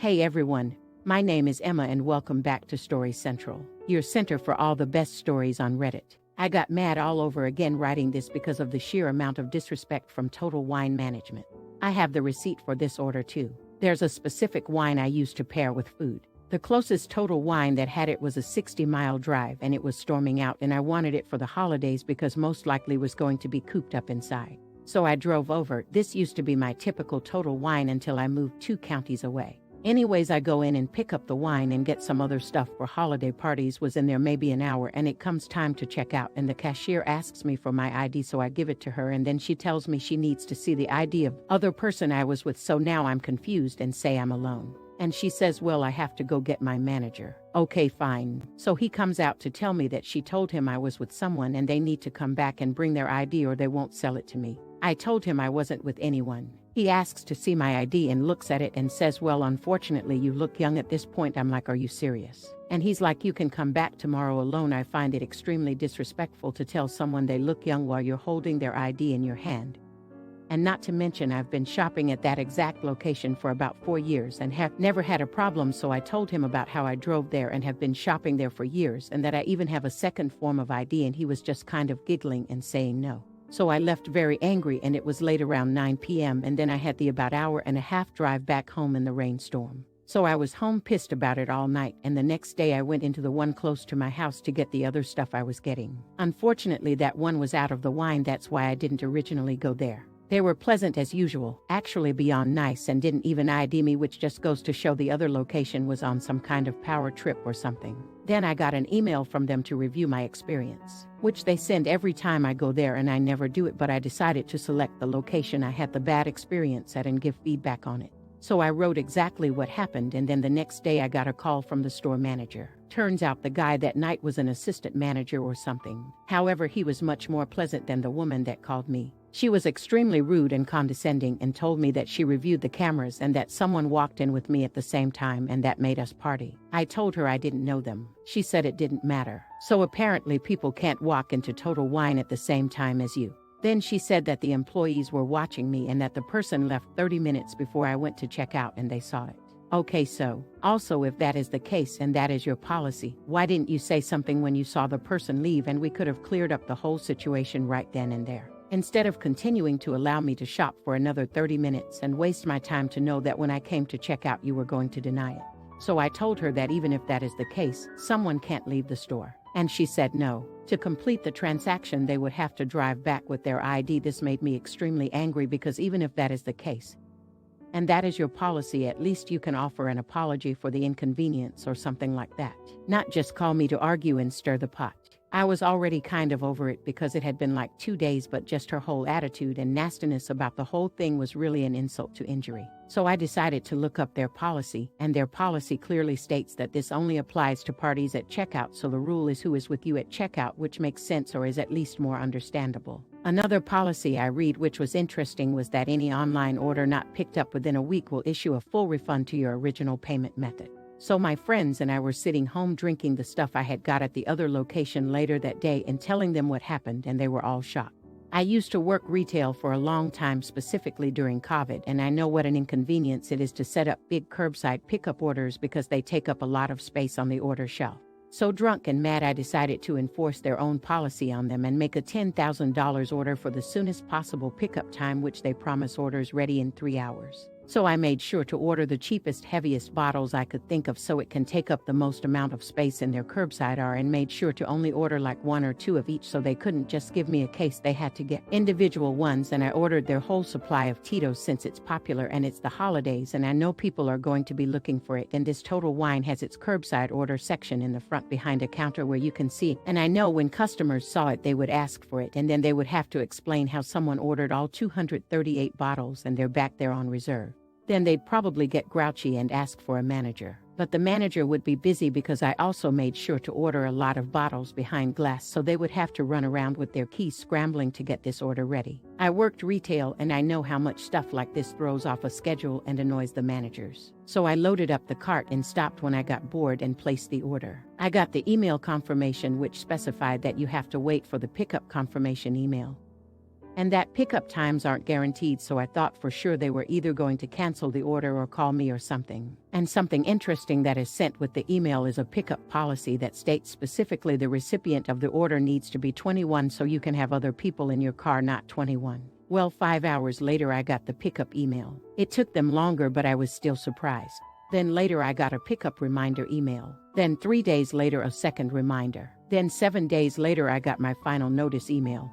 Hey everyone, my name is Emma and welcome back to Story Central, your center for all the best stories on Reddit. I got mad all over again writing this because of the sheer amount of disrespect from Total Wine Management. I have the receipt for this order too. There's a specific wine I used to pair with food. The closest Total Wine that had it was a 60-mile drive and it was storming out and I wanted it for the holidays because most likely was going to be cooped up inside. So I drove over. This used to be my typical Total Wine until I moved 2 counties away. Anyways, I go in and pick up the wine and get some other stuff for holiday parties. Was in there maybe an hour and it comes time to check out and the cashier asks me for my ID, so I give it to her and then she tells me she needs to see the ID of other person I was with, so now I'm confused and say I'm alone. And she says, well, I have to go get my manager. Okay, fine. So he comes out to tell me that she told him I was with someone and they need to come back and bring their ID or they won't sell it to me. I told him I wasn't with anyone. He asks to see my ID and looks at it and says, well, unfortunately, you look young at this point. I'm like, are you serious? And he's like, you can come back tomorrow alone. I find it extremely disrespectful to tell someone they look young while you're holding their ID in your hand. And not to mention, I've been shopping at that exact location for about 4 years and have never had a problem. So I told him about how I drove there and have been shopping there for years and that I even have a second form of ID, and he was just kind of giggling and saying no. So I left very angry and it was late, around 9 p.m. and then I had the about hour and a half drive back home in the rainstorm. So I was home pissed about it all night, and the next day I went into the one close to my house to get the other stuff I was getting. Unfortunately, that one was out of the wine. That's why I didn't originally go there. They were pleasant as usual, actually beyond nice, and didn't even ID me, which just goes to show the other location was on some kind of power trip or something. Then I got an email from them to review my experience, which they send every time I go there, and I never do it, but I decided to select the location I had the bad experience at and give feedback on it. So I wrote exactly what happened, and then the next day I got a call from the store manager. Turns out the guy that night was an assistant manager or something. However, he was much more pleasant than the woman that called me. She was extremely rude and condescending and told me that she reviewed the cameras and that someone walked in with me at the same time and that made us party. I told her I didn't know them. She said it didn't matter. So apparently people can't walk into Total Wine at the same time as you. Then she said that the employees were watching me and that the person left 30 minutes before I went to check out and they saw it. Okay, so also, if that is the case and that is your policy, why didn't you say something when you saw the person leave and we could have cleared up the whole situation right then and there? Instead of continuing to allow me to shop for another 30 minutes and waste my time to know that when I came to check out you were going to deny it. So I told her that even if that is the case, someone can't leave the store. And she said no. To complete the transaction, they would have to drive back with their ID. This made me extremely angry because even if that is the case, and that is your policy, at least you can offer an apology for the inconvenience or something like that. Not just call me to argue and stir the pot. I was already kind of over it because it had been like 2 days, but just her whole attitude and nastiness about the whole thing was really an insult to injury. So I decided to look up their policy, and their policy clearly states that this only applies to parties at checkout. So the rule is who is with you at checkout, which makes sense or is at least more understandable. Another policy I read, which was interesting, was that any online order not picked up within a week will issue a full refund to your original payment method. So my friends and I were sitting home drinking the stuff I had got at the other location later that day and telling them what happened, and they were all shocked. I used to work retail for a long time, specifically during COVID, and I know what an inconvenience it is to set up big curbside pickup orders because they take up a lot of space on the order shelf. So drunk and mad, I decided to enforce their own policy on them and make a $10,000 order for the soonest possible pickup time, which they promise orders ready in 3 hours. So I made sure to order the cheapest, heaviest bottles I could think of so it can take up the most amount of space in their curbside are, and made sure to only order like 1 or 2 of each so they couldn't just give me a case. They had to get individual ones, and I ordered their whole supply of Tito's since it's popular and it's the holidays and I know people are going to be looking for it. And this Total Wine has its curbside order section in the front behind a counter where you can see it. And I know when customers saw it they would ask for it, and then they would have to explain how someone ordered all 238 bottles and they're back there on reserve. Then they'd probably get grouchy and ask for a manager. But the manager would be busy because I also made sure to order a lot of bottles behind glass, so they would have to run around with their keys scrambling to get this order ready. I worked retail and I know how much stuff like this throws off a schedule and annoys the managers. So I loaded up the cart and stopped when I got bored and placed the order. I got the email confirmation which specified that you have to wait for the pickup confirmation email. And that pickup times aren't guaranteed, so I thought for sure they were either going to cancel the order or call me or something. And something interesting that is sent with the email is a pickup policy that states specifically the recipient of the order needs to be 21 so you can have other people in your car not 21. Well, 5 hours later I got the pickup email. It took them longer, but I was still surprised. Then later I got a pickup reminder email. Then 3 days later a second reminder. Then 7 days later I got my final notice email.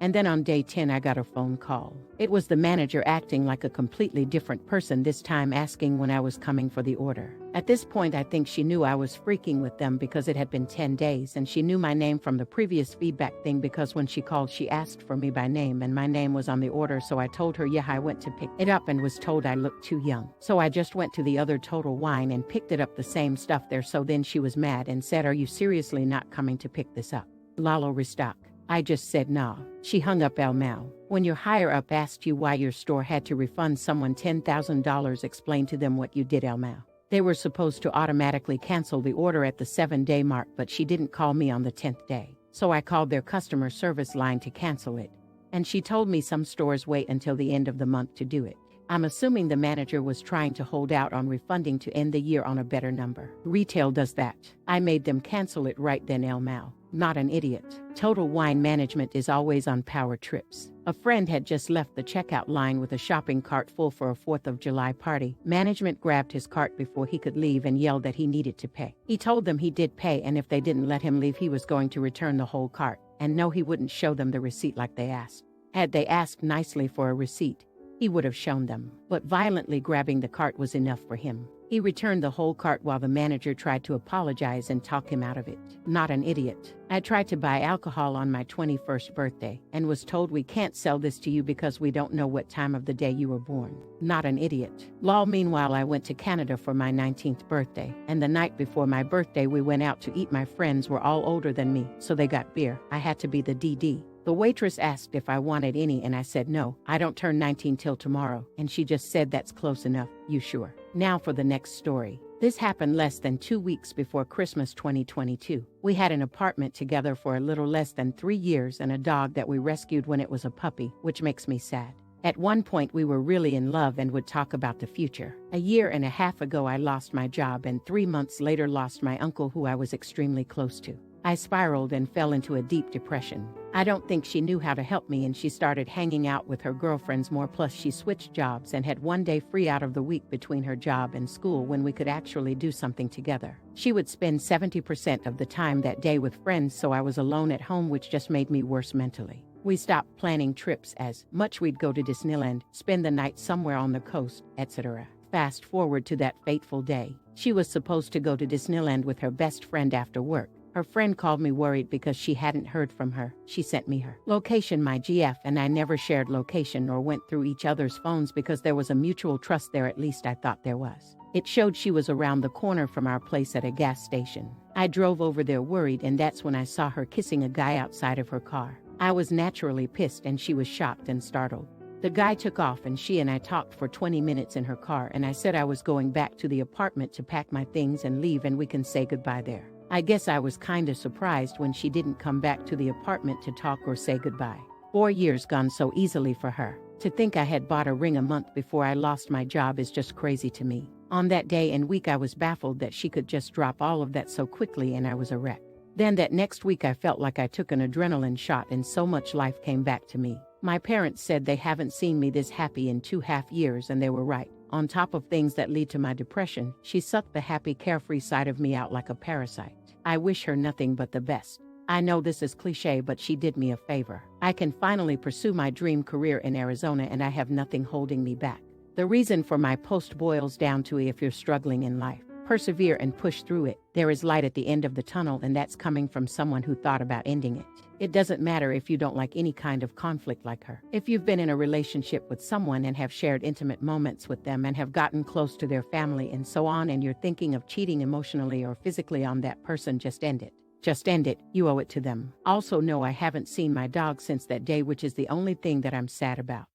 And then on day 10 I got a phone call. It was the manager acting like a completely different person, this time asking when I was coming for the order. At this point I think she knew I was freaking with them because it had been 10 days and she knew my name from the previous feedback thing, because when she called she asked for me by name and my name was on the order, so I told her yeah, I went to pick it up and was told I looked too young. So I just went to the other Total Wine and picked it up, the same stuff there. So then she was mad and said, "Are you seriously not coming to pick this up?" Lalo restock. I just said nah. She hung up. Elmao. When your higher up asked you why your store had to refund someone $10,000, explain to them what you did, Elmao. They were supposed to automatically cancel the order at the 7-day mark, but she didn't call me on the 10th day. So I called their customer service line to cancel it. And she told me some stores wait until the end of the month to do it. I'm assuming the manager was trying to hold out on refunding to end the year on a better number. Retail does that. I made them cancel it right then, Elmao. Not an idiot. Total Wine management is always on power trips. A friend had just left the checkout line with a shopping cart full for a 4th of July party. Management grabbed his cart before he could leave and yelled that he needed to pay. He told them he did pay, and if they didn't let him leave he was going to return the whole cart. And no, he wouldn't show them the receipt like they asked. Had they asked nicely for a receipt, he would have shown them. But violently grabbing the cart was enough for him. He returned the whole cart while the manager tried to apologize and talk him out of it. Not an idiot. I tried to buy alcohol on my 21st birthday and was told we can't sell this to you because we don't know what time of the day you were born. Not an idiot. Lol. Meanwhile, I went to Canada for my 19th birthday, and the night before my birthday we went out to eat. My friends were all older than me, so they got beer. I had to be the DD. The waitress asked if I wanted any and I said no, I don't turn 19 till tomorrow, and she just said that's close enough. You sure? Now for the next story. This happened less than 2 weeks before Christmas 2022. We had an apartment together for a little less than 3 years and a dog that we rescued when it was a puppy, which makes me sad. At one point we were really in love and would talk about the future. A year and a half ago I lost my job, and 3 months later lost my uncle who I was extremely close to. I spiraled and fell into a deep depression. I don't think she knew how to help me, and she started hanging out with her girlfriends more, plus she switched jobs and had one day free out of the week between her job and school when we could actually do something together. She would spend 70% of the time that day with friends, so I was alone at home, which just made me worse mentally. We stopped planning trips as much. We'd go to Disneyland, spend the night somewhere on the coast, etc. Fast forward to that fateful day. She was supposed to go to Disneyland with her best friend after work. Her friend called me worried because she hadn't heard from her. She sent me her location, my GF, and I never shared location or went through each other's phones because there was a mutual trust there, at least I thought there was. It showed she was around the corner from our place at a gas station. I drove over there worried, and that's when I saw her kissing a guy outside of her car. I was naturally pissed and she was shocked and startled. The guy took off and she and I talked for 20 minutes in her car, and I said I was going back to the apartment to pack my things and leave and we can say goodbye there. I guess I was kinda surprised when she didn't come back to the apartment to talk or say goodbye. 4 years gone so easily for her. To think I had bought a ring a month before I lost my job is just crazy to me. On that day and week I was baffled that she could just drop all of that so quickly, and I was a wreck. Then that next week I felt like I took an adrenaline shot and so much life came back to me. My parents said they haven't seen me this happy in 2.5 years, and they were right. On top of things that lead to my depression, she sucked the happy, carefree side of me out like a parasite. I wish her nothing but the best. I know this is cliche, but she did me a favor. I can finally pursue my dream career in Arizona, and I have nothing holding me back. The reason for my post boils down to if you're struggling in life, persevere and push through it. There is light at the end of the tunnel, and that's coming from someone who thought about ending it. It doesn't matter if you don't like any kind of conflict like her. If you've been in a relationship with someone and have shared intimate moments with them and have gotten close to their family and so on, and you're thinking of cheating emotionally or physically on that person, just end it. Just end it. You owe it to them. Also, no, I haven't seen my dog since that day, which is the only thing that I'm sad about.